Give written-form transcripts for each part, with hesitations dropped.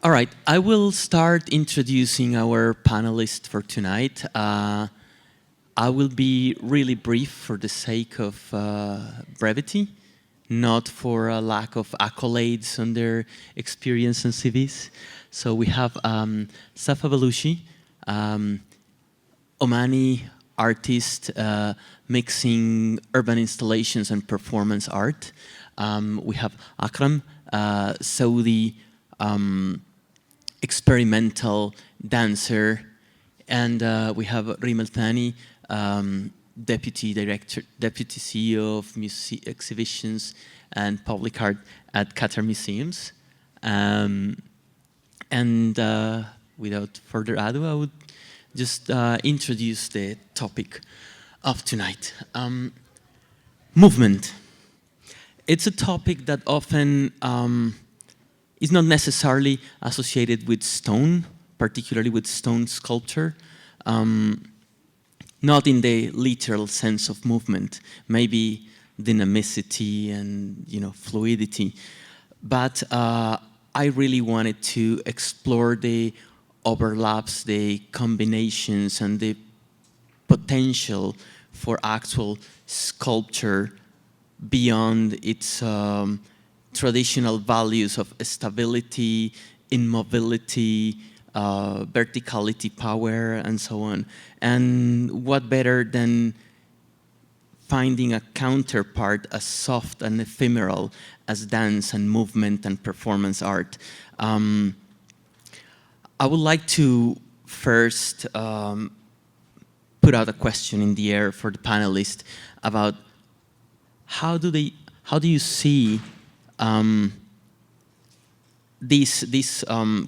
All right, I will start introducing our panelists for tonight. I will be really brief for the sake of brevity, not for a lack of accolades on their experience and CVs. So we have Safa Balushi, Omani artist mixing urban installations and performance art. We have Akram, Saudi experimental dancer, and we have Reem Al-Thani, deputy CEO of exhibitions and public art at Qatar Museums. Without further ado, I would just introduce the topic of tonight. Movement. It's a topic that often is not necessarily associated with stone, particularly with stone sculpture. Not in the literal sense of movement, maybe dynamicity and fluidity. But I really wanted to explore the overlaps, the combinations, and the potential for actual sculpture beyond its traditional values of stability, immobility, verticality, power, and so on. And what better than finding a counterpart as soft and ephemeral as dance and movement and performance art. I would like to first put out a question in the air for the panelists about how do you see this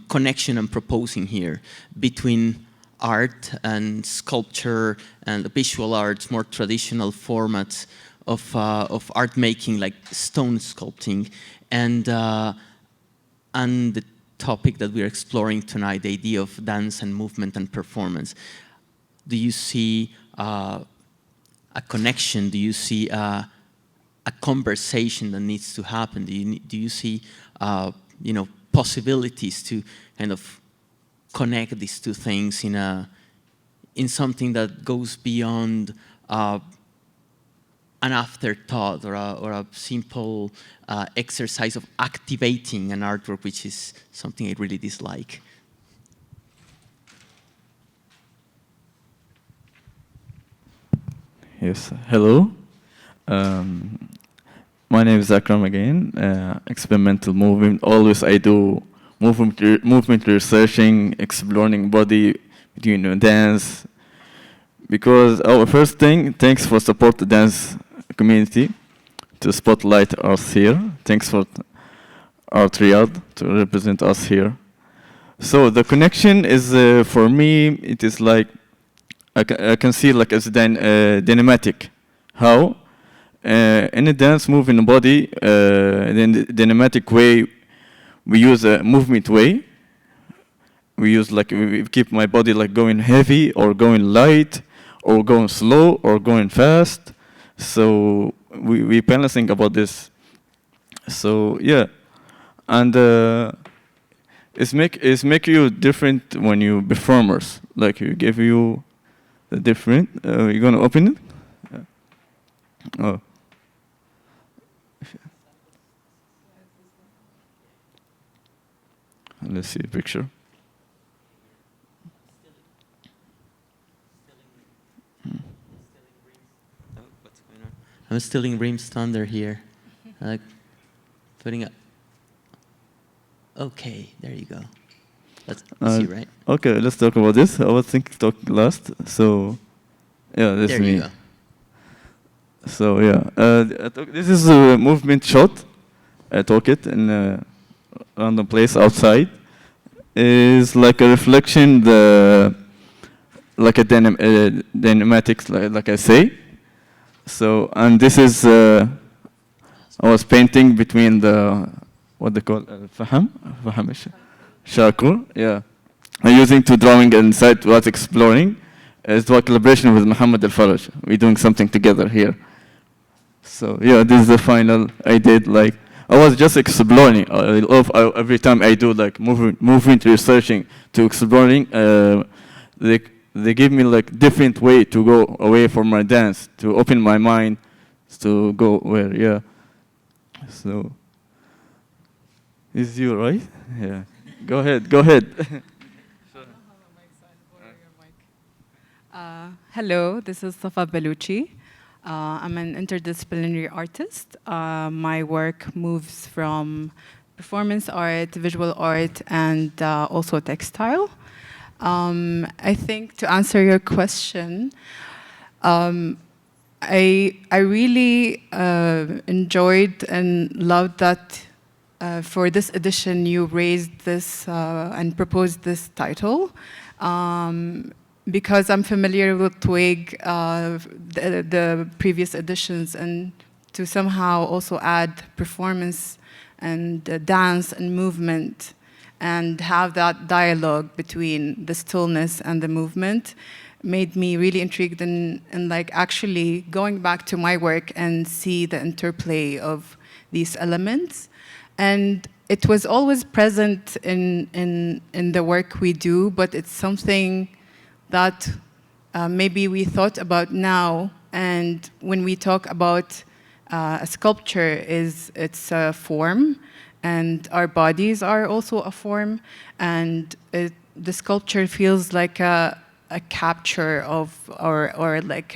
connection I'm proposing here between art and sculpture and visual arts, more traditional formats of art making like stone sculpting, and the topic that we're exploring tonight, the idea of dance and movement and performance. Do you see a connection? Do you see a conversation that needs to happen? Do you see possibilities to kind of connect these two things in something that goes beyond an afterthought or a simple exercise of activating an artwork, which is something I really dislike? Yes, hello. My name is Akram again, experimental movement. Always I do movement researching, exploring body, dance. Because our first thing, thanks for support the dance community to spotlight us here. Thanks for Art Riyadh to represent us here. So the connection is, for me, it is like, I can see like as dynamic. How? In a dance, moving the body, in the dynamic way, we use a movement way. We use like, we keep my body like going heavy or going light or going slow or going fast. So we balancing about this. So yeah, and it's make you different when you performers. Like you give you the different. You're gonna open it. Oh. Let's see a picture. I'm stealing Reem's thunder here. Like putting up. Okay, there you go. Let's see, right? Okay, let's talk about this. I was thinking talk last. So, yeah, this is me. There you go. So yeah, this is a movement shot. I took it in a random place outside. Is like a reflection, like a dynamics, like I say. So, and this is I was painting between the what they call faham, charcoal. Yeah, I'm using to drawing inside what exploring. It's a collaboration with Muhammad Al-Faraj. We're doing something together here. So yeah, this is the final I did. Like I was just exploring. I love every time I do like movement researching to exploring. They give me like different way to go away from my dance, to open my mind, to go where, yeah. So, is you right? Yeah. Go ahead, go ahead. Hello, this is Safa Baluchi. I'm an interdisciplinary artist. My work moves from performance art, visual art, and also textile. I think to answer your question, I really enjoyed and loved that for this edition you raised this and proposed this title. Because I'm familiar with Twig, the previous editions, and to somehow also add performance and dance and movement and have that dialogue between the stillness and the movement made me really intrigued in like actually going back to my work and see the interplay of these elements. And it was always present in the work we do, but it's something that maybe we thought about now, and when we talk about a sculpture, it's a form, and our bodies are also a form, and the sculpture feels like a capture of, or like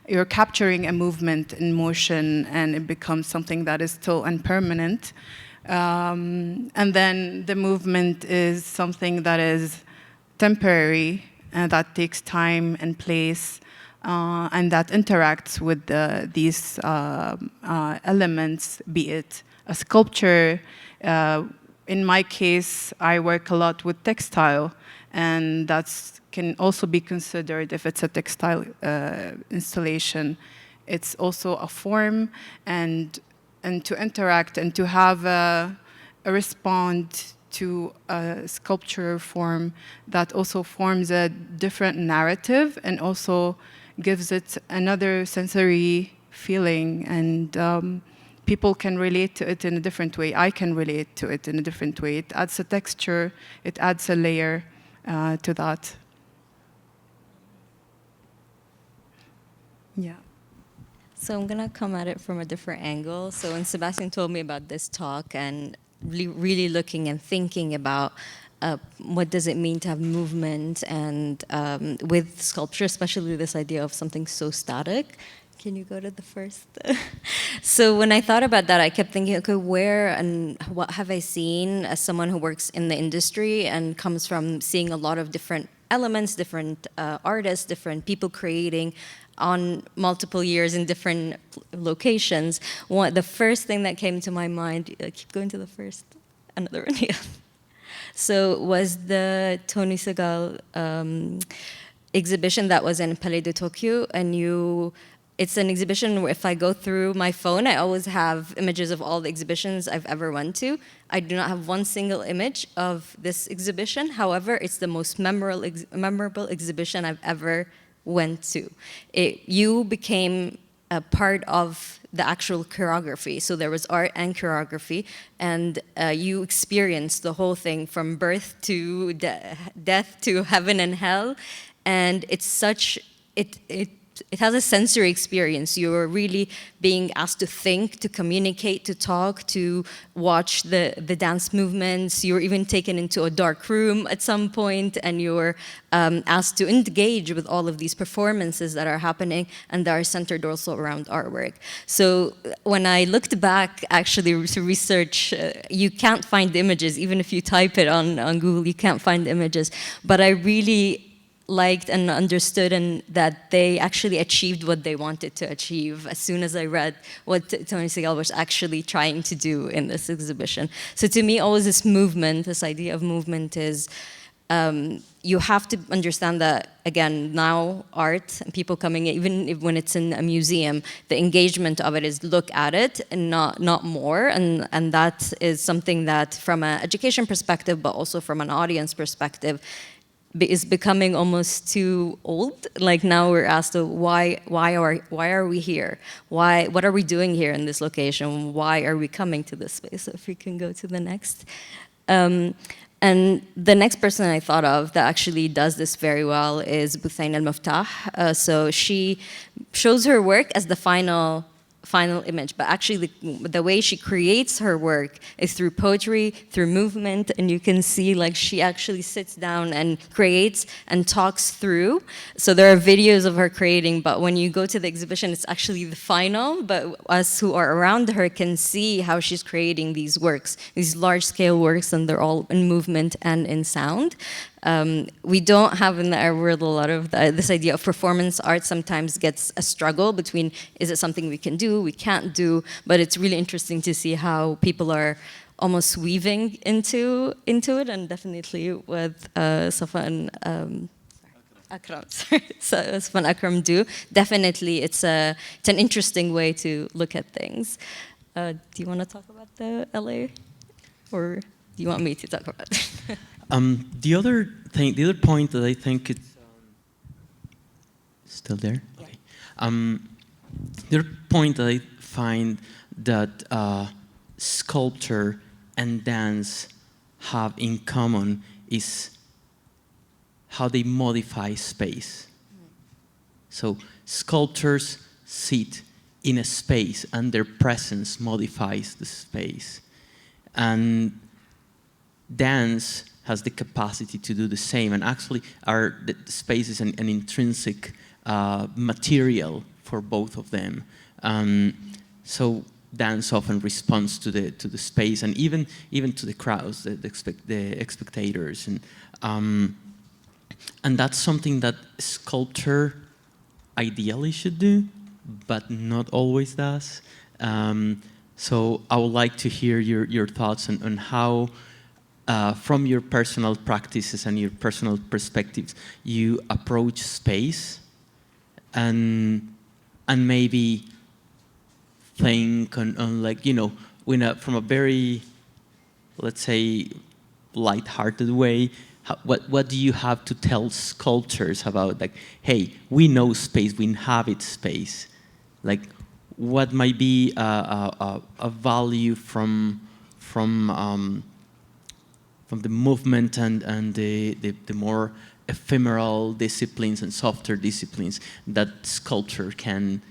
you're capturing a movement in motion, and it becomes something that is still impermanent. And then the movement is something that is temporary, and that takes time and place, and that interacts with these elements, be it a sculpture. In my case, I work a lot with textile, and that can also be considered, if it's a textile installation, it's also a form, and to interact and to have a respond to a sculpture form that also forms a different narrative and also gives it another sensory feeling, and people can relate to it in a different way. I can relate to it in a different way. It adds a texture, it adds a layer to that. Yeah. So I'm gonna come at it from a different angle. So when Sebastian told me about this talk and really looking and thinking about what does it mean to have movement, and with sculpture, especially this idea of something so static. Can you go to the first? So when I thought about that, I kept thinking, okay, where and what have I seen as someone who works in the industry and comes from seeing a lot of different elements, different artists, different people creating on multiple years in different locations. The first thing that came to my mind, keep going to the first, another one, yeah. So was the Tony Segal exhibition that was in Palais de Tokyo, and it's an exhibition where if I go through my phone, I always have images of all the exhibitions I've ever went to. I do not have one single image of this exhibition. However, it's the most memorable exhibition I've ever went to. You became a part of the actual choreography. So there was art and choreography, and you experienced the whole thing from birth to death to heaven and hell. And it's such, it has a sensory experience. You're really being asked to think, to communicate, to talk, to watch the dance movements. You're even taken into a dark room at some point, and you're asked to engage with all of these performances that are happening and that are centered also around artwork. So when I looked back actually to research, you can't find the images. Even if you type it on Google, you can't find the images. But I really liked and understood and that they actually achieved what they wanted to achieve as soon as I read what Tony Segal was actually trying to do in this exhibition. So to me, always this movement, this idea of movement is, you have to understand that, again, now art and people coming, even when it's in a museum, the engagement of it is look at it and not more. And that is something that from an education perspective, but also from an audience perspective, is becoming almost too old. Like now we're asked, why are we here? What are we doing here in this location? Why are we coming to this space? So if we can go to the next. And the next person I thought of that actually does this very well is Buthain al-Muftah. So she shows her work as the final image, but actually the way she creates her work is through poetry, through movement, and you can see like she actually sits down and creates and talks through. So there are videos of her creating, but when you go to the exhibition, it's actually the final, but us who are around her can see how she's creating these works, these large-scale works, and they're all in movement and in sound. We don't have in our world a lot of this idea of performance art. Sometimes gets a struggle between, is it something we can do, we can't do, but it's really interesting to see how people are almost weaving into it, and definitely with Safa and Akram, Safa and Akram do. Definitely it's an interesting way to look at things. Do you want to talk about the LA, or do you want me to talk about it? The other point that I think it's still there. Yeah. Okay. The other point that I find that sculpture and dance have in common is how they modify space. So sculptors sit in a space, and their presence modifies the space, and dance has the capacity to do the same, and actually the space is an intrinsic material for both of them. So dance often responds to the space, and even to the crowds, the spectators, and that's something that sculpture ideally should do, but not always does. So I would like to hear your thoughts on how, from your personal practices and your personal perspectives, you approach space, and maybe think on like, you know, from a very, let's say, light-hearted way. What do you have to tell sculptors about, like, hey, we know space, we inhabit space. Like, what might be a value from the movement and the more ephemeral disciplines and softer disciplines that sculpture can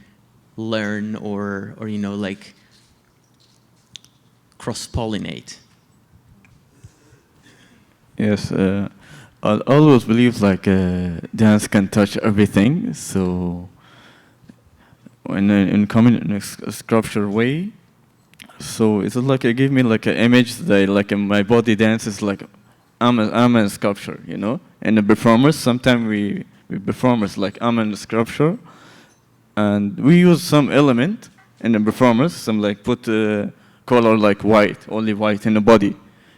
learn or you know, like, cross-pollinate? Yes, I always believe like dance can touch everything. So in common in a sculpture way, so it's like it gave me like an image that like my body dances like I'm a sculpture, you know. And the performers, sometimes we performers like I'm in the sculpture, and we use some element in the performance, some like put color like white, only white in the body,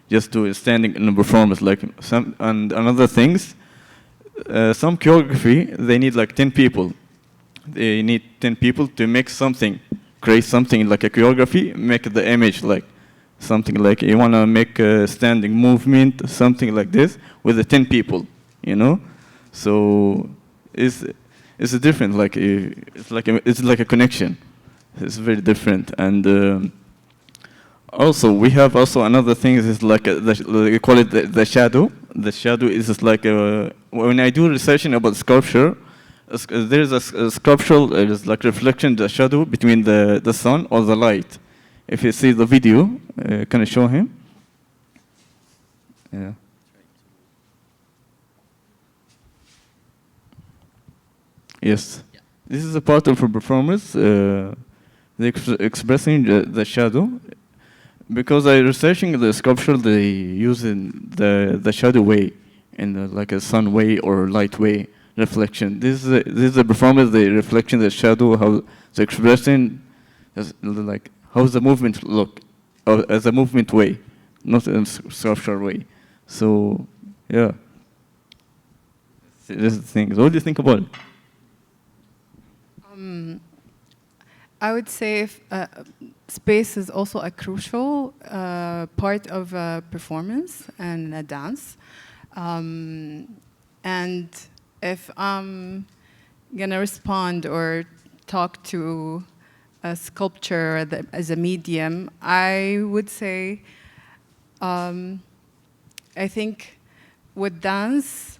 just to standing in the performance, like some, and another things, some choreography, they need like 10 people. They need 10 people to make something, create something like a choreography, make the image like something like you want to make a standing movement, something like this with the 10 people, you know? So it's different, like it's like a connection. It's very different. And also, we have also another thing is like we call it the shadow. The shadow is just like when I do research about sculpture, there is a sculptural, it is like reflection, the shadow between the sun or the light. If you see the video, can I show him? Yeah. Yes. Yeah. This is a part of a performance. They expressing the shadow. Because I researching the sculpture, they using the shadow way, in like a sun way or light way reflection. This is a performance. The reflection, the shadow, how the expression, like how the movement look, as a movement way, not in sculpture way. So yeah, this is the thing. What do you think about it? I would say space is also a crucial part of performance and dance. And if I'm gonna respond or talk to a sculpture as a medium, I would say, I think with dance,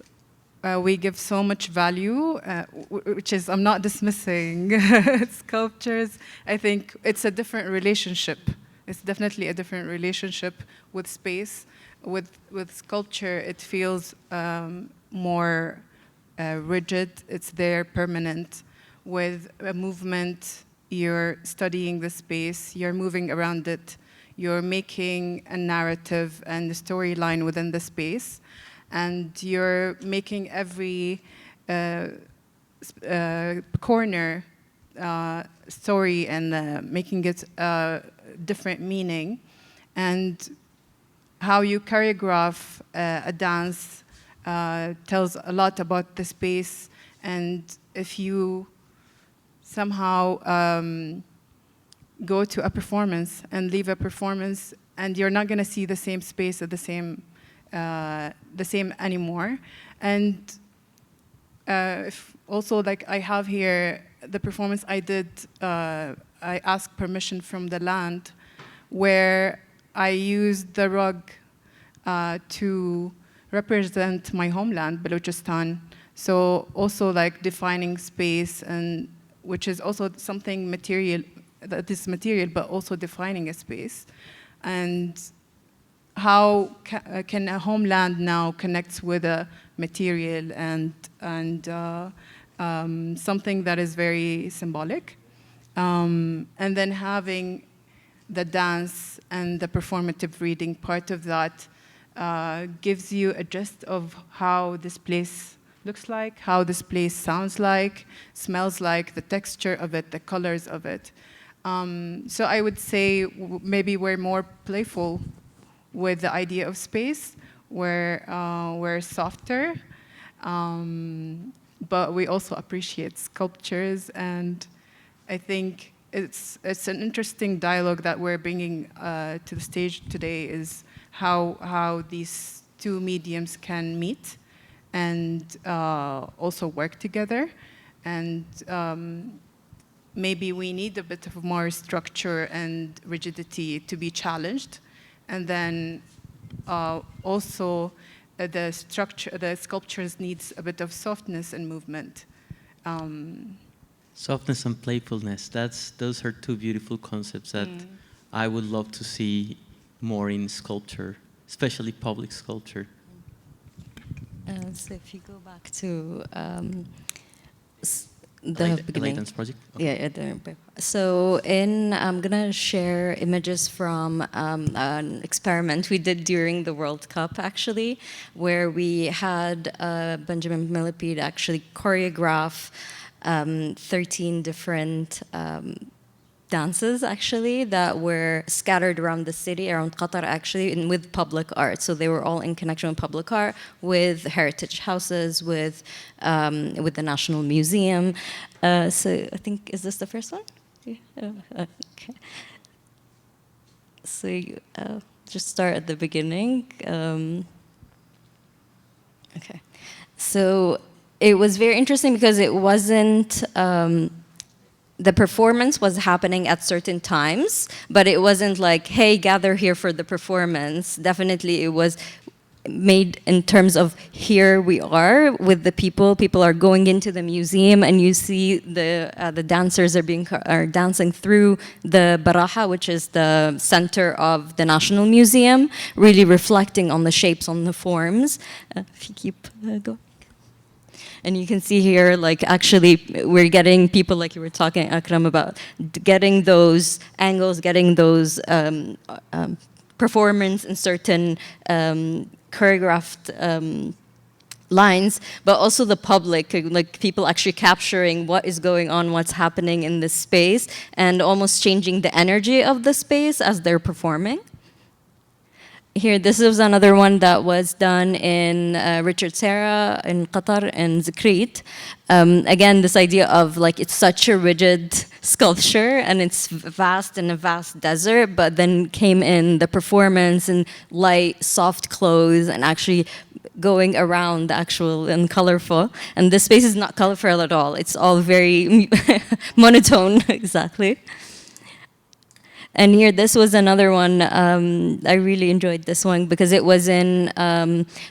we give so much value, which is, I'm not dismissing sculptures. I think it's a different relationship. It's definitely a different relationship with space. With sculpture, it feels more rigid. It's there, permanent. With a movement, you're studying the space, you're moving around it, you're making a narrative and a storyline within the space, and you're making every corner story and making it different meaning. And how you choreograph a dance tells a lot about the space. And if you somehow go to a performance and leave a performance, and you're not going to see the same space at the same anymore. And if also, like I have here the performance I did, I asked permission from the land, where I used the rug to represent my homeland, Balochistan. So also like defining space, and which is also something material, that is material, but also defining a space. And how can a homeland now connects with a material and something that is very symbolic. And then having the dance and the performative reading part of that gives you a gist of how this place looks like, how this place sounds like, smells like, the texture of it, the colors of it. So I would say maybe we're more playful with the idea of space. We're softer, but we also appreciate sculptures. And I think it's an interesting dialogue that we're bringing to the stage today, is how these two mediums can meet and also work together. And maybe we need a bit of more structure and rigidity to be challenged. And then also the sculptures needs a bit of softness and movement. Softness and playfulness, those are two beautiful concepts that I would love to see more in sculpture, especially public sculpture. So if you go back to the beginning. Dance project? Okay. Yeah. So I'm gonna share images from an experiment we did during the World Cup, actually, where we had Benjamin Millipede actually choreograph 13 different dances, actually, that were scattered around the city, around Qatar, actually, and with public art. So they were all in connection with public art, with heritage houses, with the National Museum. So I think, is this the first one? Yeah. Okay. So just start at the beginning. Okay. So it was very interesting because it wasn't, the performance was happening at certain times, but it wasn't like, hey, gather here for the performance. Definitely it was made in terms of, here we are with the people. People are going into the museum, and you see the dancers are dancing through the Baraha, which is the center of the National Museum, really reflecting on the shapes, on the forms. If you keep going. And you can see here, like, actually, we're getting people, like you were talking, Akram, about getting those angles, getting those performance in certain choreographed lines, but also the public, like people actually capturing what is going on, what's happening in this space, and almost changing the energy of the space as they're performing. Here, this is another one that was done in Richard Serra in Qatar and Zikrit. Again, this idea of like it's such a rigid sculpture and it's vast in a vast desert, but then came in the performance and light, soft clothes, and actually going around actual and colorful. And this space is not colorful at all. It's all very monotone, exactly. And here, this was another one. I really enjoyed this one because it was in.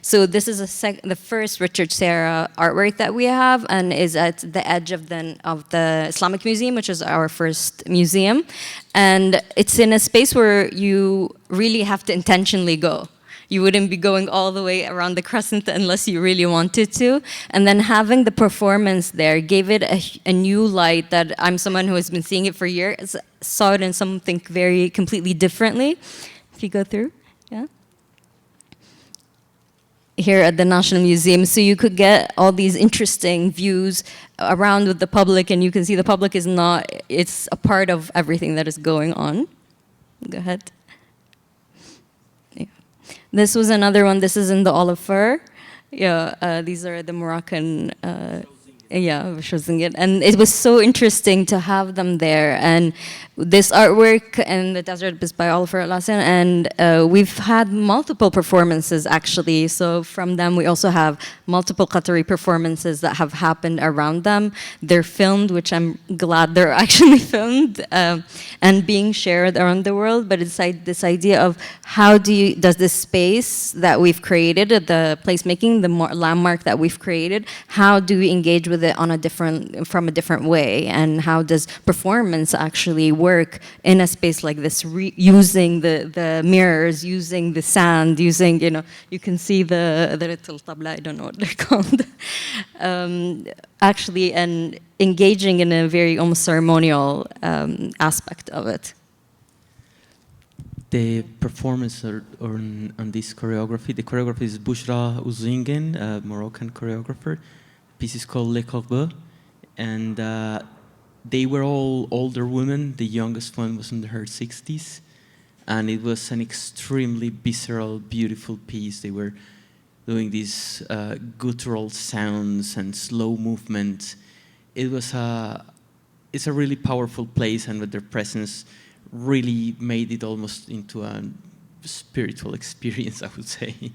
So this is the first Richard Serra artwork that we have, and is at the edge of the Islamic Museum, which is our first museum, and it's in a space where you really have to intentionally go. You wouldn't be going all the way around the crescent unless you really wanted to. And then having the performance there gave it a new light that I'm someone who has been seeing it for years, saw it in something very completely differently. If you go through, yeah. Here at the National Museum, so you could get all these interesting views around with the public, and you can see the public is not, it's a part of everything that is going on. Go ahead. This was another one. This is in the olive fur. Yeah, these are the Moroccan. Yeah, and it was so interesting to have them there. And this artwork in the desert is by Oliver Lassen, and we've had multiple performances actually. So from them, we also have multiple Qatari performances that have happened around them. They're filmed, which I'm glad they're actually filmed and being shared around the world. But it's like this idea of how does this space that we've created, the placemaking, the landmark that we've created, how do we engage with it from a different way, and how does performance actually work in a space like this, using the mirrors, using the sand, using, you can see the little tabla, I don't know what they're called, actually, and engaging in a very almost ceremonial aspect of it. The performance on this choreography, the choreographer is Bushra Uzingen, a Moroccan choreographer. The piece is called Le Corbeau, and they were all older women. The youngest one was in her 60s, and it was an extremely visceral, beautiful piece. They were doing these guttural sounds and slow movement. It's a really powerful place, and with their presence, really made it almost into a spiritual experience, I would say.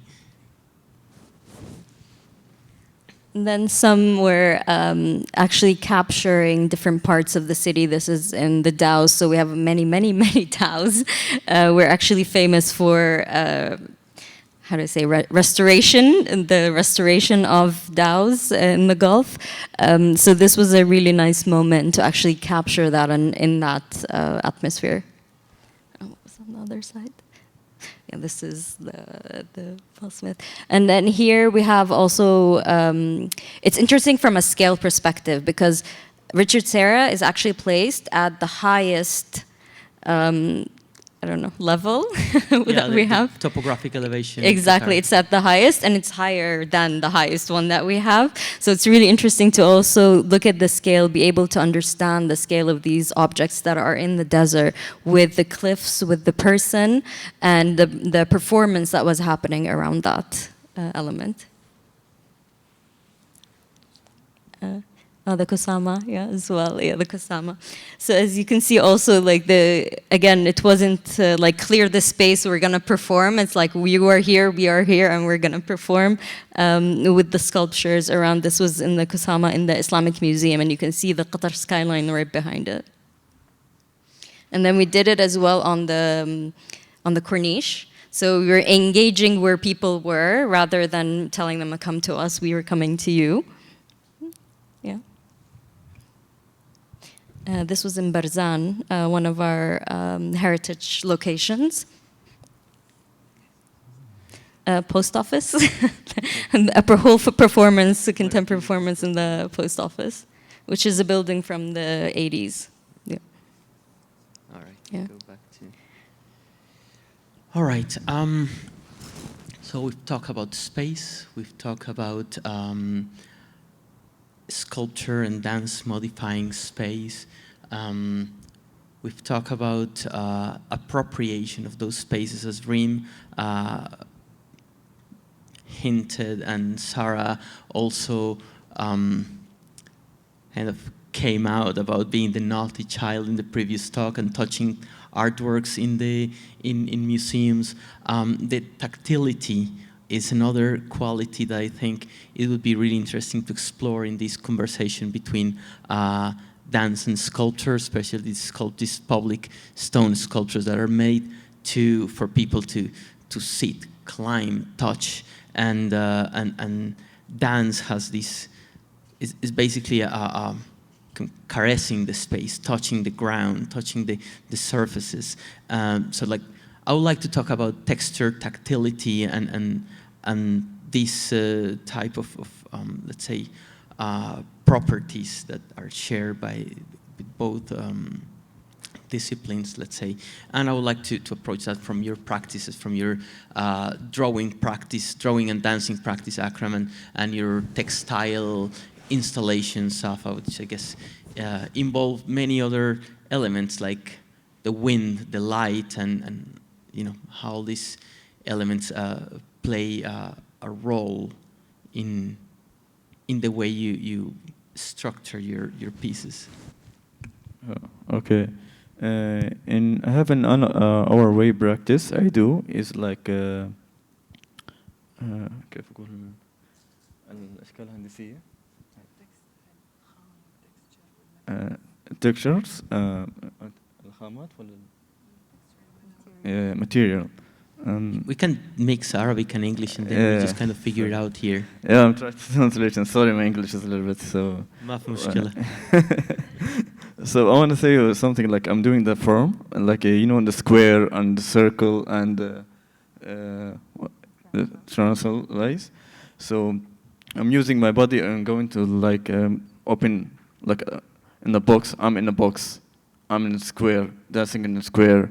And then some were actually capturing different parts of the city. This is in the Daos, so we have many, many, many Daos. We're actually famous for, how do I say, restoration, the restoration of Daos in the Gulf. So this was a really nice moment to actually capture that in that atmosphere. Oh, what was on the other side? Yeah, this is the Paul Smith. And then here we have also, it's interesting from a scale perspective because Richard Serra is actually placed at the highest, I don't know, level that we have. Topographic elevation. Exactly, it's at the highest, and it's higher than the highest one that we have. So it's really interesting to also look at the scale, be able to understand the scale of these objects that are in the desert with the cliffs, with the person, and the performance that was happening around that element. Oh, the Kusama, yeah, as well, yeah, the Kusama. So as you can see also, like again, it wasn't like clear the space, we're gonna perform. It's like we are here, and we're gonna perform with the sculptures around. This was in the Kusama in the Islamic Museum, and you can see the Qatar skyline right behind it. And then we did it as well on the Corniche. So we were engaging where people were, rather than telling them to come to us, we were coming to you. Yeah. This was in Barzan, one of our heritage locations. Post office, a whole performance, a contemporary performance in the post office, which is a building from the 80s. Yeah. All right. Yeah. Go back to. All right. So we've talked about space. We've talked about sculpture and dance modifying space. We've talked about appropriation of those spaces, as Reem hinted, and Sarah also kind of came out about being the naughty child in the previous talk and touching artworks in museums. The tactility is another quality that I think it would be really interesting to explore in this conversation between dance and sculpture, especially these public stone sculptures that are made for people to sit, climb, touch, and dance has this is basically caressing the space, touching the ground, touching the surfaces. So like I would like to talk about texture, tactility, and this type of let's say properties that are shared by both disciplines, let's say. And I would like to approach that from your practices, from your drawing practice, drawing and dancing practice, Akram, and your textile installations, Safa, which I guess involve many other elements like the wind, the light, and you know how all these elements play a role in the way you structure your pieces. Okay. In I have an our way practice I do is like كيف أقول الأشكال الهندسية textures الخامات ولا material. We can mix Arabic and English and then we just kind of figure it out here. Yeah, I'm trying to translate. Sorry, my English is a little bit so. ما في مشكلة. So I want to say something like I'm doing the form, like you know, the square and the circle and the triangle lines. So I'm using my body and going to like open like in the box. I'm in a box. I'm in a square, dancing in a square,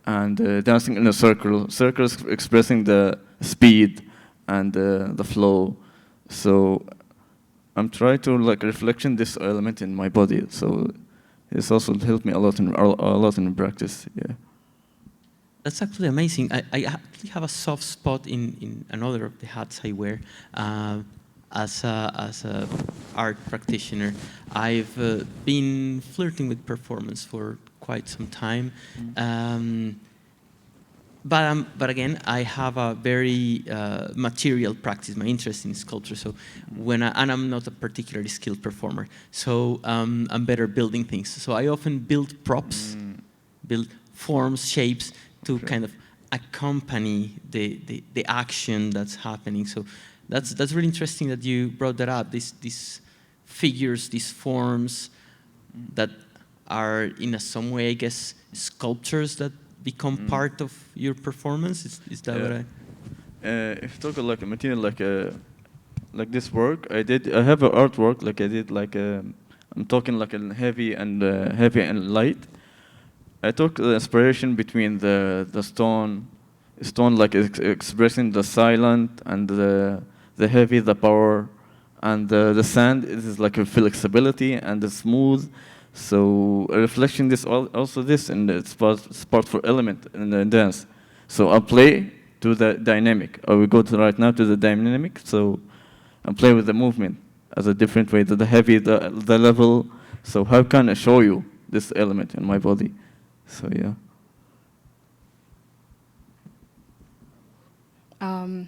and dancing in a circle. Circles expressing the speed and the flow. So I'm trying to like reflection this element in my body. So it's also helped me a lot in practice. Yeah. That's actually amazing. I actually have a soft spot in another of the hats I wear. As a art practitioner, I've been flirting with performance for quite some time. But again, I have a very material practice. My interest in sculpture. So and I'm not a particularly skilled performer. So I'm better building things. So I often build props, build forms, shapes to kind of accompany the action that's happening. So that's really interesting that you brought that up. These figures, these forms that are in some way, I guess, sculptures that become part of your performance. Is that what I? If you talk like a material, like this work I did, I have an artwork like I did like I'm talking like a heavy and light. I took the inspiration between the stone like expressing the silent and the heavy, the power, and the sand is like a flexibility and the smooth. So a reflection this also this and it's part for element in the dance. So I'll play to the dynamic. I will go to right now to the dynamic. So I play with the movement as a different way. The heavy, the level. So how can I show you this element in my body? So yeah.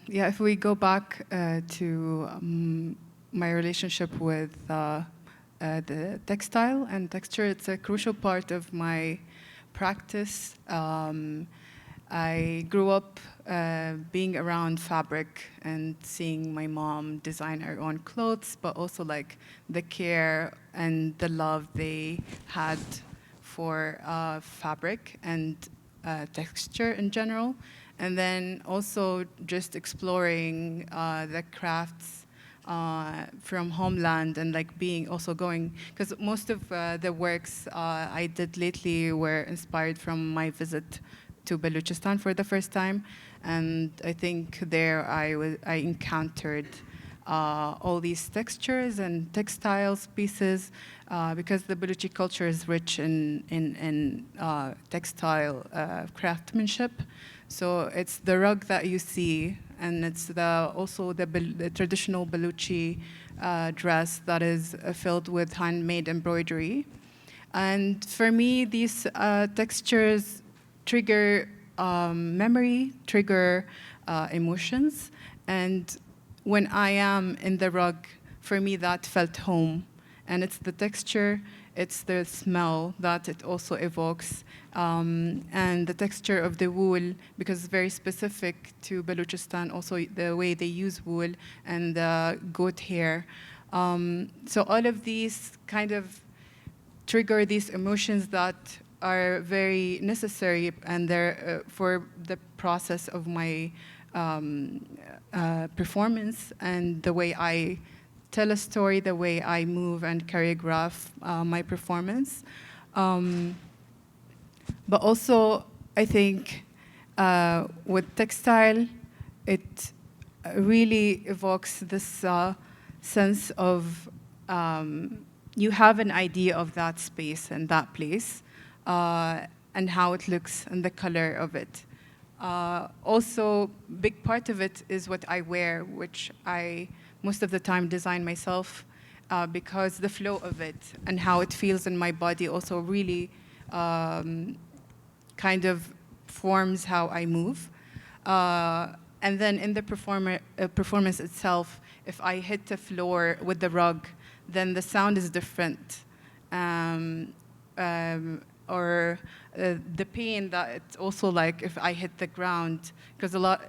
Yeah, if we go back to my relationship with the textile and texture, it's a crucial part of my practice. I grew up being around fabric and seeing my mom design her own clothes, but also like the care and the love they had for fabric and texture in general. And then also just exploring the crafts from homeland and like going, because most of the works I did lately were inspired from my visit to Balochistan for the first time. And I think there I encountered all these textures and textiles pieces because the Baluchi culture is rich in textile craftsmanship. So it's the rug that you see, and it's also the traditional Baluchi dress that is filled with handmade embroidery. And for me, these textures trigger memory, trigger emotions, And when I am in the rug, for me that felt home. And it's the texture, it's the smell that it also evokes, and the texture of the wool, because it's very specific to Balochistan, also the way they use wool and the goat hair. So all of these kind of trigger these emotions that are very necessary, and they're for the process of my performance and the way I tell a story, the way I move and choreograph my performance. But also, I think with textile, it really evokes this sense of you have an idea of that space and that place and how it looks and the color of it. Also, big part of it is what I wear, which I most of the time design myself, because the flow of it and how it feels in my body also really kind of forms how I move. And then in the performance itself, if I hit the floor with the rug, then the sound is different. Or the pain that it's also like if I hit the ground, because a lot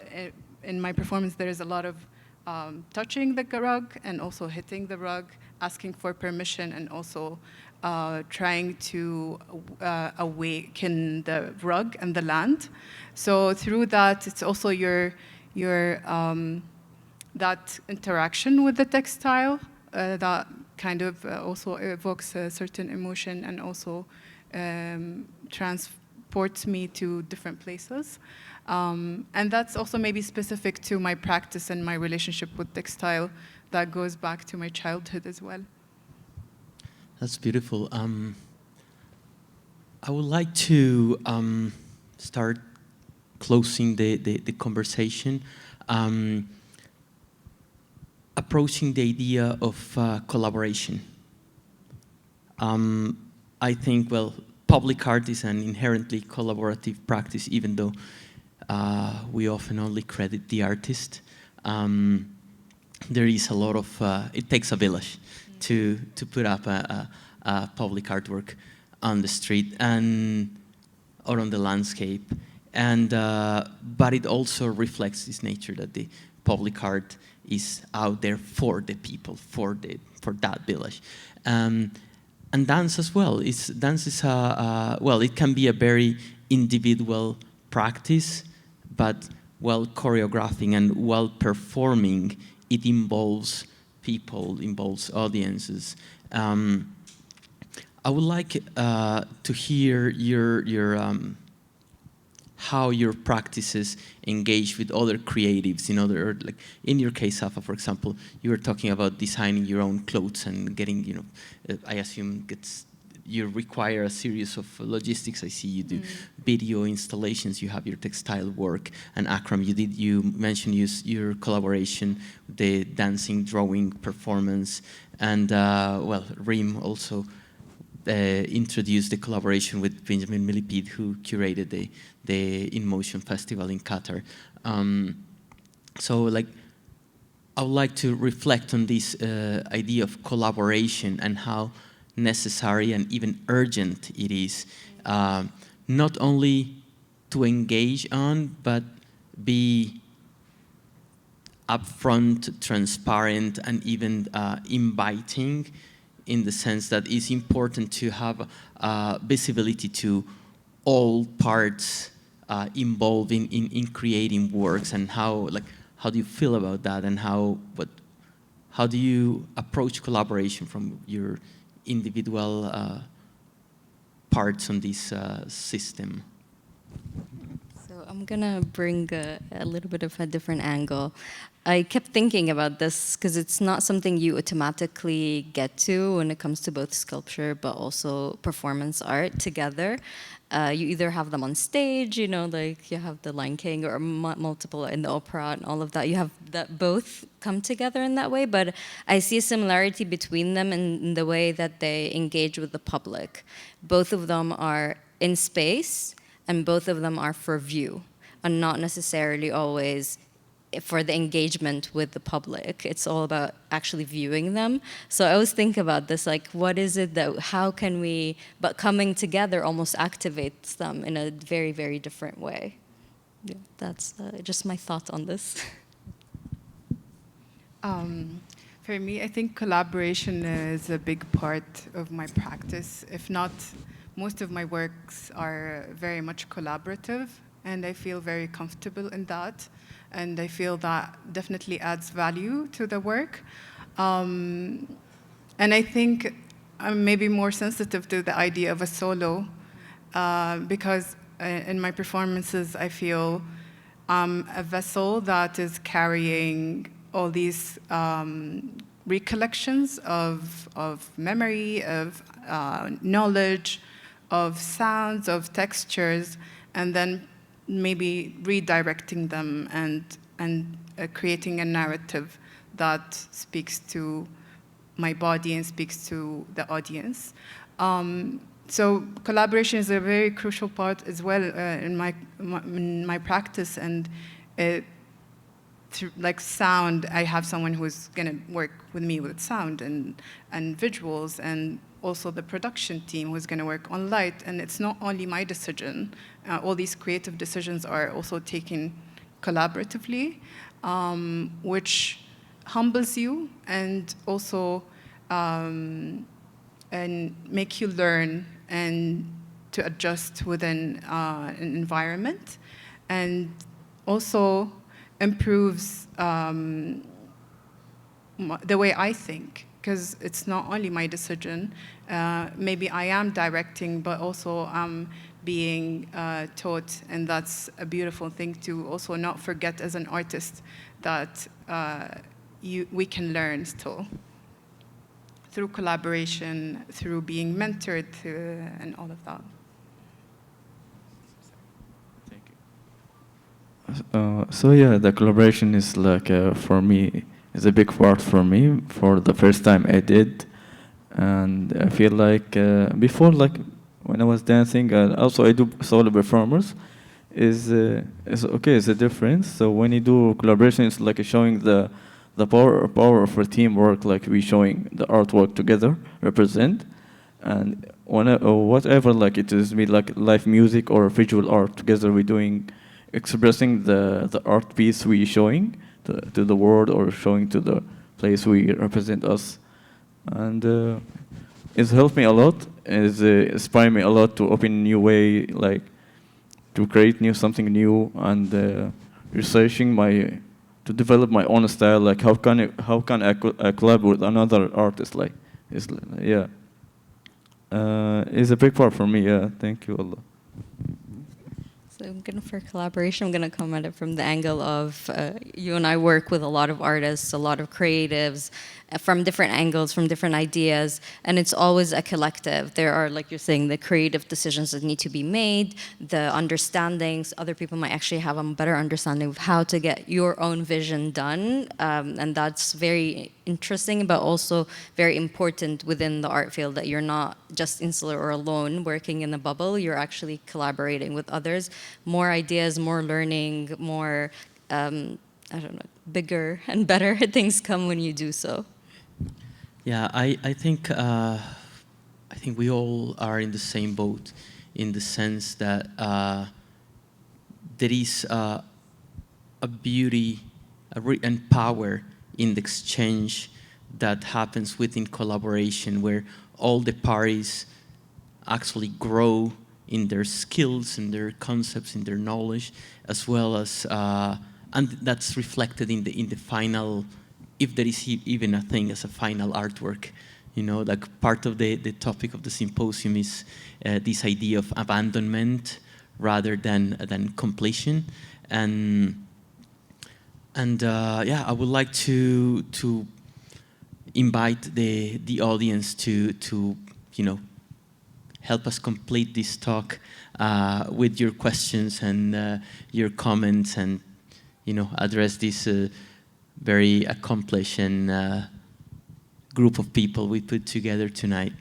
in my performance there is a lot of touching the rug and also hitting the rug, asking for permission, and also trying to awaken the rug and the land. So through that, it's also your that interaction with the textile that kind of also evokes a certain emotion and also transports me to different places. And that's also maybe specific to my practice and my relationship with textile that goes back to my childhood as well. That's beautiful. I would like to start closing the conversation, approaching the idea of collaboration. I think, well, public art is an inherently collaborative practice, even though we often only credit the artist. There is a lot of, it takes a village to put up a public artwork on the street or on the landscape. And, but it also reflects this nature that the public art is out there for the people, for that village. And dance as well. Dance is well, it can be a very individual practice, but while choreographing and while performing, it involves people, involves audiences. I would like to hear how your practices engage with other creatives. Like in your case, Safa, for example, you were talking about designing your own clothes and getting, I assume you require a series of logistics. I see you do video installations, you have your textile work, and Akram, you mentioned your collaboration, the dancing, drawing, performance, and well, Reem also introduced the collaboration with Benjamin Millipede, who curated the In Motion Festival in Qatar. So, like, I would like to reflect on this idea of collaboration and how necessary and even urgent it is, not only to engage on, but be upfront, transparent, and even inviting, in the sense that it's important to have visibility to all parts involved in creating works, and how do you feel about that, and how do you approach collaboration from your individual parts on this system? So I'm gonna bring a little bit of a different angle. I kept thinking about this because it's not something you automatically get to when it comes to both sculpture but also performance art together. You either have them on stage, like you have the Lion King, or multiple in the opera and all of that. You have that both come together in that way, but I see a similarity between them in the way that they engage with the public. Both of them are in space, and both of them are for view, and not necessarily always for the engagement with the public. It's all about actually viewing them. So I always think about this, like, what is it that, how can we, but coming together almost activates them in a very, very different way. Yeah, that's just my thought on this. For me, I think collaboration is a big part of my practice. If not, most of my works are very much collaborative, and I feel very comfortable in that. And I feel that definitely adds value to the work. And I think I'm maybe more sensitive to the idea of a solo, because in my performances, I feel a vessel that is carrying all these recollections of memory, of knowledge, of sounds, of textures, and then maybe redirecting them and creating a narrative that speaks to my body and speaks to the audience. So collaboration is a very crucial part as well in my practice, and through, like, sound, I have someone who's going to work with me with sound and visuals, and also the production team who's going to work on light. And it's not only my decision. All these creative decisions are also taken collaboratively, which humbles you and also and make you learn and to adjust within an environment, and also improves the way I think, because it's not only my decision. Maybe I am directing, but also I'm being taught, and that's a beautiful thing to also not forget as an artist, that we can learn still through collaboration, through being mentored, and all of that. So yeah, the collaboration is like for me is a big part for me. For the first time I did, and I feel like before, like when I was dancing, and also I do solo performers, is okay. It's a difference. So when you do collaboration, it's like showing the power of a teamwork. Like we showing the artwork together represent, and whatever, like it is, be like live music or visual art together. We doing expressing the art piece we showing to the world, or showing to the place we represent us, and it's helped me a lot. It's inspired me a lot to open new way, like to create something new, and researching to develop my own style. Like how can I collab with another artist? Like it's a big part for me. Yeah, thank you, Allah. So for collaboration, I'm going to come at it from the angle of you and I work with a lot of artists, a lot of creatives, from different angles, from different ideas, and it's always a collective. There are, like you're saying, the creative decisions that need to be made, the understandings. Other people might actually have a better understanding of how to get your own vision done, and that's very interesting, but also very important within the art field, that you're not just insular or alone working in a bubble. You're actually collaborating with others. More ideas, more learning, more, I don't know, bigger and better things come when you do so. Yeah, I think we all are in the same boat, in the sense that there is a beauty and power in the exchange that happens within collaboration, where all the parties actually grow in their skills, in their concepts, in their knowledge, as well as, and that's reflected in the final, if there is even a thing as a final artwork. You know, like part of the topic of the symposium is this idea of abandonment rather than completion, and yeah, I would like to invite the audience to help us complete this talk with your questions and your comments, and address this very accomplished and group of people we put together tonight.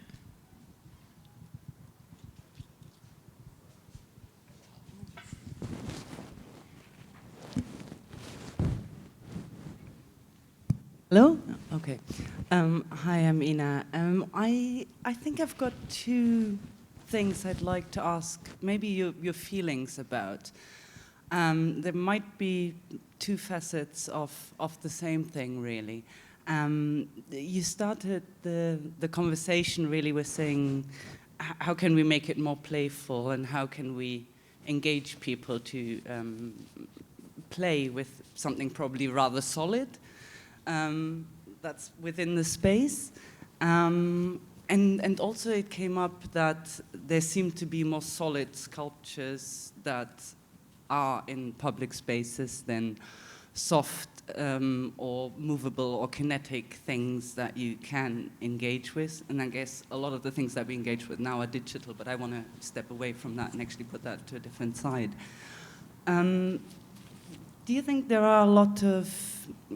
Hello? Okay. Hi, I'm Ina. I think I've got two things I'd like to ask, maybe your feelings about. There might be two facets of the same thing, really. You started the conversation really with saying, how can we make it more playful, and how can we engage people to play with something probably rather solid that's within the space. And also it came up that there seem to be more solid sculptures that are in public spaces than soft or movable or kinetic things that you can engage with. And I guess a lot of the things that we engage with now are digital, but I want to step away from that and actually put that to a different side. Do you think there are a lot of,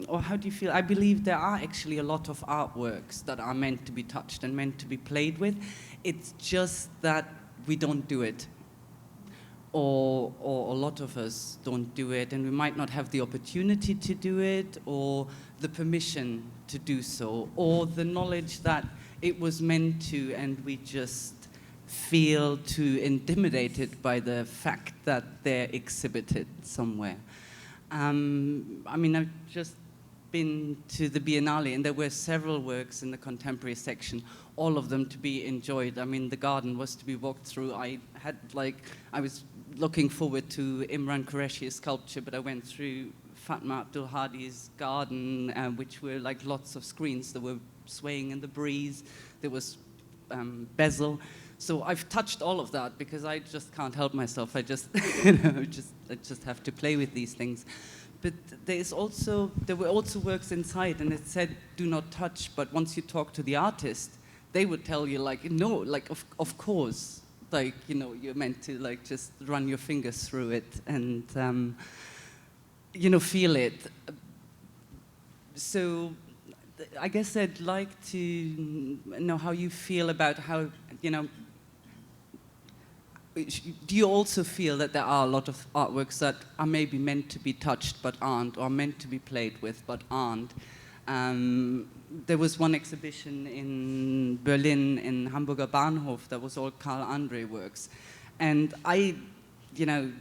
or how do you feel? I believe there are actually a lot of artworks that are meant to be touched and meant to be played with. It's just that we don't do it. Or a lot of us don't do it, and we might not have the opportunity to do it, or the permission to do so, or the knowledge that it was meant to, and we just feel too intimidated by the fact that they're exhibited somewhere. I mean, I've just been to the Biennale, and there were several works in the contemporary section, all of them to be enjoyed. I mean, the garden was to be walked through. I was looking forward to Imran Qureshi's sculpture, but I went through Fatma Abdul Hadi's garden, which were like lots of screens that were swaying in the breeze. There was bezel. So I've touched all of that because I just can't help myself. I just, I just have to play with these things. But there were also works inside, and it said, do not touch, but once you talk to the artist, they would tell you, like, no, like, of course, like, you know, you're meant to, like, just run your fingers through it and, you know, feel it. So I guess I'd like to know how you feel about how, you know, do you also feel that there are a lot of artworks that are maybe meant to be touched but aren't, or meant to be played with but aren't? There was one exhibition in Berlin, in Hamburger Bahnhof, that was all Karl Andre works. And I, you know,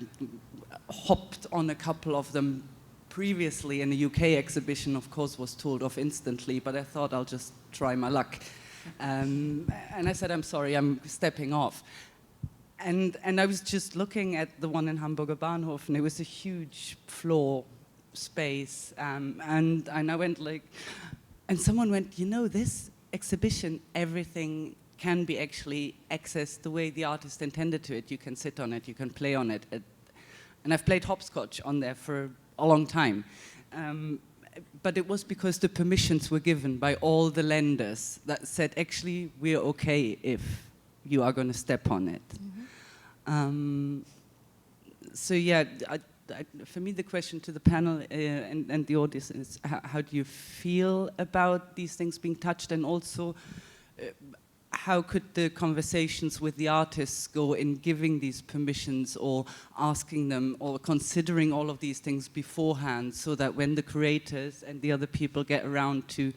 hopped on a couple of them previously, in a UK exhibition, of course, was told off instantly, but I thought I'll just try my luck. And I said, I'm sorry, I'm stepping off. And I was just looking at the one in Hamburger Bahnhof, and it was a huge floor space. And I went like, and someone went, you know, this exhibition, everything can be actually accessed the way the artist intended to it. You can sit on it, you can play on it. And I've played hopscotch on there for a long time. But it was because the permissions were given by all the lenders that said, actually, we're okay if you are going to step on it. Mm-hmm. So yeah, for me the question to the panel and the audience is, how do you feel about these things being touched, and also how could the conversations with the artists go in giving these permissions, or asking them, or considering all of these things beforehand, so that when the curators and the other people get around to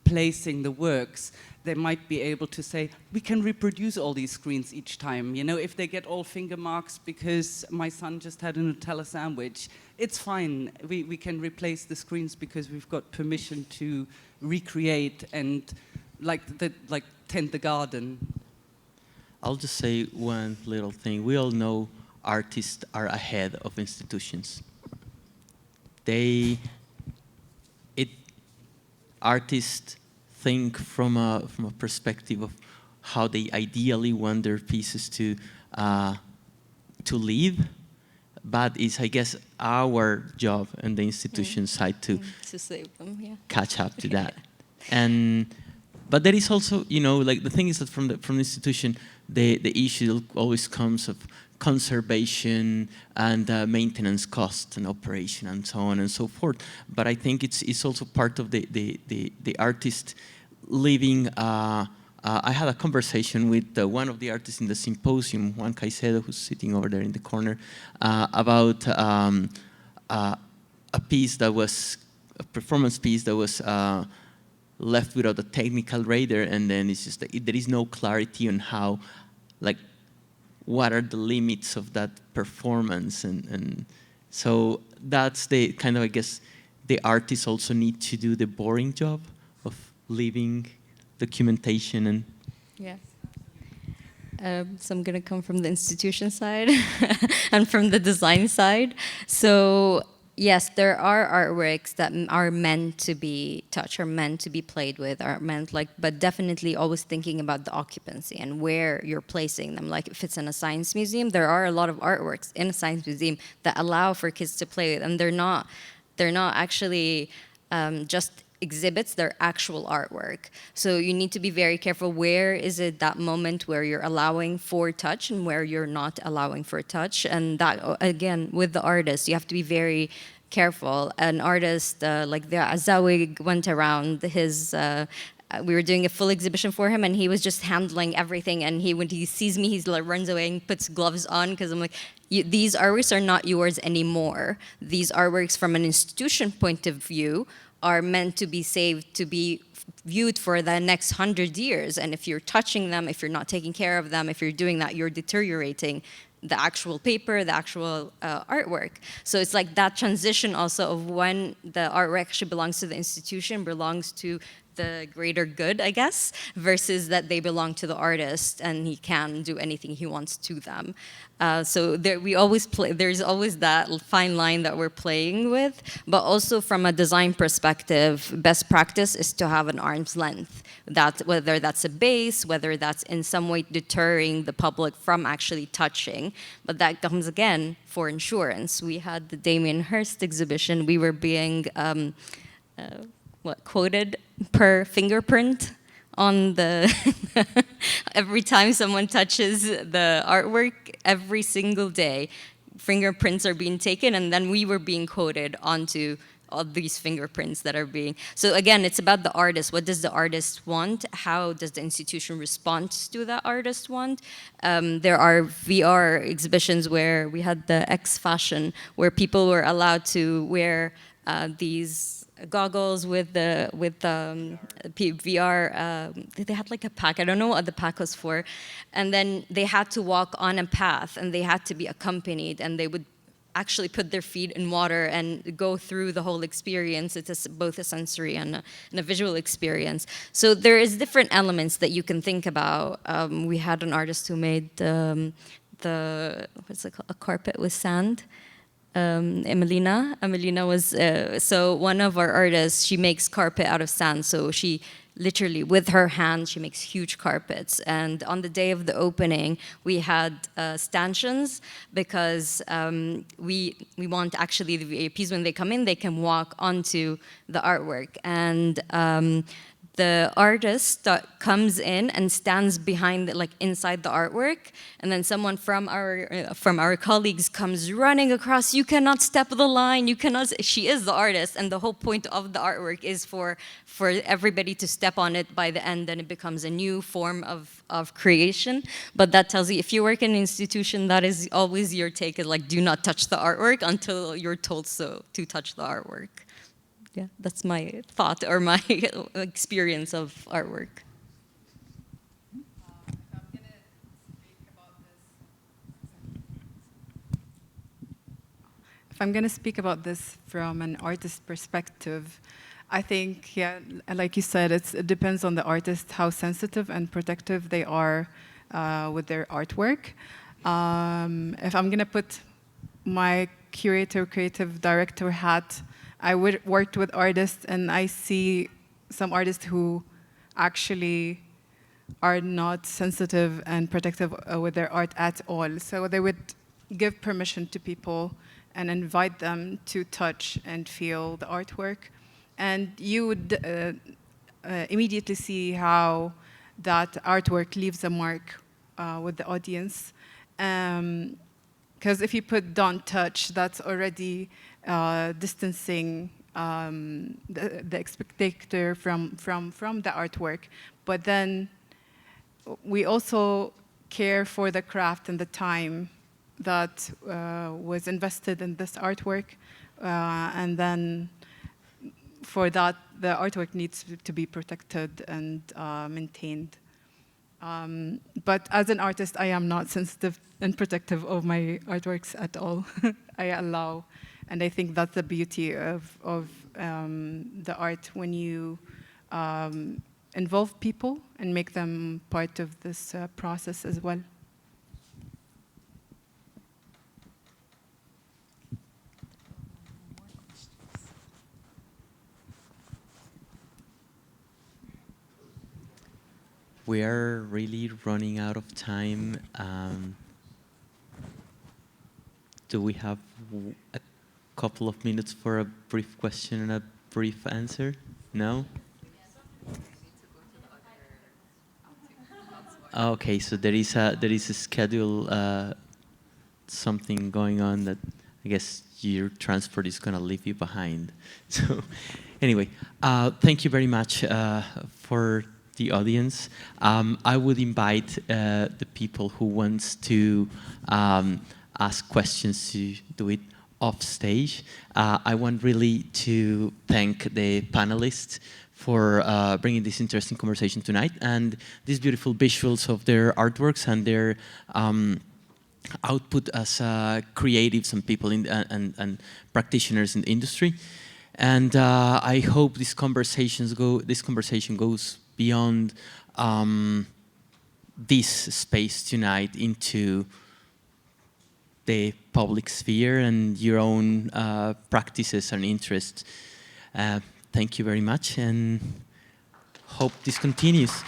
placing the works, they might be able to say, we can reproduce all these screens each time. You know, if they get all finger marks because my son just had a Nutella sandwich, it's fine. We can replace the screens because we've got permission to recreate and tend the garden. I'll just say one little thing. We all know artists are ahead of institutions. Artists think from a perspective of how they ideally want their pieces to live, but it's, I guess, our job and the institution side to save them, yeah. Catch up to that. But there is also, you know, like the thing is that from the institution, the issue always comes of conservation and maintenance costs and operation and so on and so forth. But I think it's also part of the artist living. I had a conversation with one of the artists in the symposium, Juan Caicedo, who's sitting over there in the corner, about a piece that was a performance piece that was left without a technical radar, and then it's just there is no clarity on how, like, what are the limits of that performance, and so that's the kind of, I guess, the artists also need to do the boring job of leaving documentation and. Yeah. So I'm going to come from the institution side and from the design side. So yes, there are artworks that are meant to be touched or meant to be played with, are meant like, but definitely always thinking about the occupancy and where you're placing them. Like if it's in a science museum, there are a lot of artworks in a science museum that allow for kids to play with, and they're not actually just exhibits, their actual artwork. So you need to be very careful, where is it that moment where you're allowing for touch and where you're not allowing for touch. And that, again, with the artist, you have to be very careful. An artist like the Azawi went around his, we were doing a full exhibition for him, and he was just handling everything, and when he sees me, he like runs away and puts gloves on, because I'm like, these artworks are not yours anymore. These artworks from an institution point of view are meant to be saved, to be viewed for the next 100 years. And if you're touching them, if you're not taking care of them, if you're doing that, you're deteriorating the actual paper, the actual artwork. So it's like that transition also of when the artwork actually belongs to the institution, belongs to the greater good, I guess, versus that they belong to the artist and he can do anything he wants to them. So there's always that fine line that we're playing with, but also from a design perspective, best practice is to have an arm's length. Whether that's a base, whether that's in some way deterring the public from actually touching, but that comes again for insurance. We had the Damien Hirst exhibition, we were being quoted per fingerprint on the every time someone touches the artwork, every single day, fingerprints are being taken, and then we were being quoted onto all these fingerprints that are being. So again, it's about the artist. What does the artist want? How does the institution respond to that artist want? There are VR exhibitions where we had the X fashion, where people were allowed to wear these goggles with VR. They had like a pack. I don't know what the pack was for. And then they had to walk on a path, and they had to be accompanied, and they would actually put their feet in water and go through the whole experience. It's both a sensory and a visual experience. So there is different elements that you can think about. We had an artist who made what's it called? A carpet with sand. Emelina was, so one of our artists, she makes carpet out of sand. So she literally, with her hands, she makes huge carpets. And on the day of the opening, we had stanchions, because we want actually the VIPs, when they come in, they can walk onto the artwork. And the artist comes in and stands behind, like inside the artwork, and then someone from our colleagues comes running across. You cannot step the line. You cannot. She is the artist, and the whole point of the artwork is for everybody to step on it by the end, and it becomes a new form of creation. But that tells you, if you work in an institution, that is always your take, is like, do not touch the artwork until you're told so to touch the artwork. Yeah, that's my thought or my experience of artwork. If I'm going to speak about this from an artist perspective, I think, yeah, like you said, it depends on the artist how sensitive and protective they are with their artwork. If I'm going to put my curator, creative director hat, I worked with artists, and I see some artists who actually are not sensitive and protective with their art at all. So they would give permission to people and invite them to touch and feel the artwork. And you would immediately see how that artwork leaves a mark with the audience. Because if you put "don't touch," that's already distancing the spectator from the artwork. But then we also care for the craft and the time that was invested in this artwork. And then for that, the artwork needs to be protected and maintained. But as an artist, I am not sensitive and protective of my artworks at all. I allow, and I think that's the beauty of the art, when you involve people and make them part of this process as well. We are really running out of time. Do we have a couple of minutes for a brief question and a brief answer? No? Okay, so there is a schedule, something going on that I guess your transport is going to leave you behind. So anyway, thank you very much for the audience. I would invite the people who wants to ask questions to do it off stage. I want really to thank the panelists for bringing this interesting conversation tonight, and these beautiful visuals of their artworks and their output as creatives and people in and practitioners in the industry. And I hope this conversation goes beyond this space tonight into the public sphere and your own practices and interests. Thank you very much, and hope this continues.